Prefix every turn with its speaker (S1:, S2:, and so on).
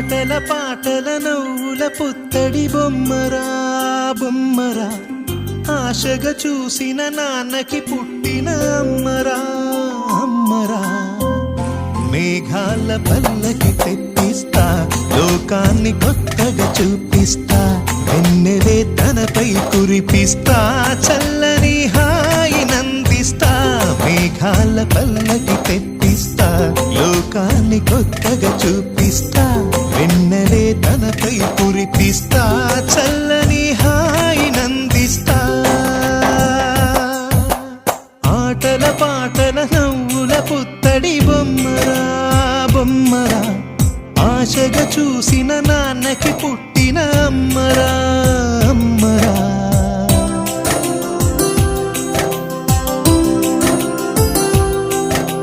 S1: ఆటల పాటల నవ్వుల పుత్తడి బొమ్మరా బొమ్మరా ఆశగా చూసిన నాన్నకి పుట్టిన అమ్మరా అమ్మరా మేఘాల పల్లకి తెప్పిస్తా లోకాన్ని కొత్తగా చూపిస్తా వెన్నెలే తనపై కురిపిస్తా చల్లని హాయి నందిస్తా మేఘాల పల్లకి తెప్పిస్తా లోకాన్ని కొత్తగా చూపిస్తా వెన్నెలే తనపై కురిపిస్తా చల్లని హాయి నందిస్తా ఆటల పాటల నవ్వుల పుత్తడి బొమ్మరా బొమ్మరా ఆశగా చూసిన నాన్నకి పుట్టిన అమ్మరా అమ్మరా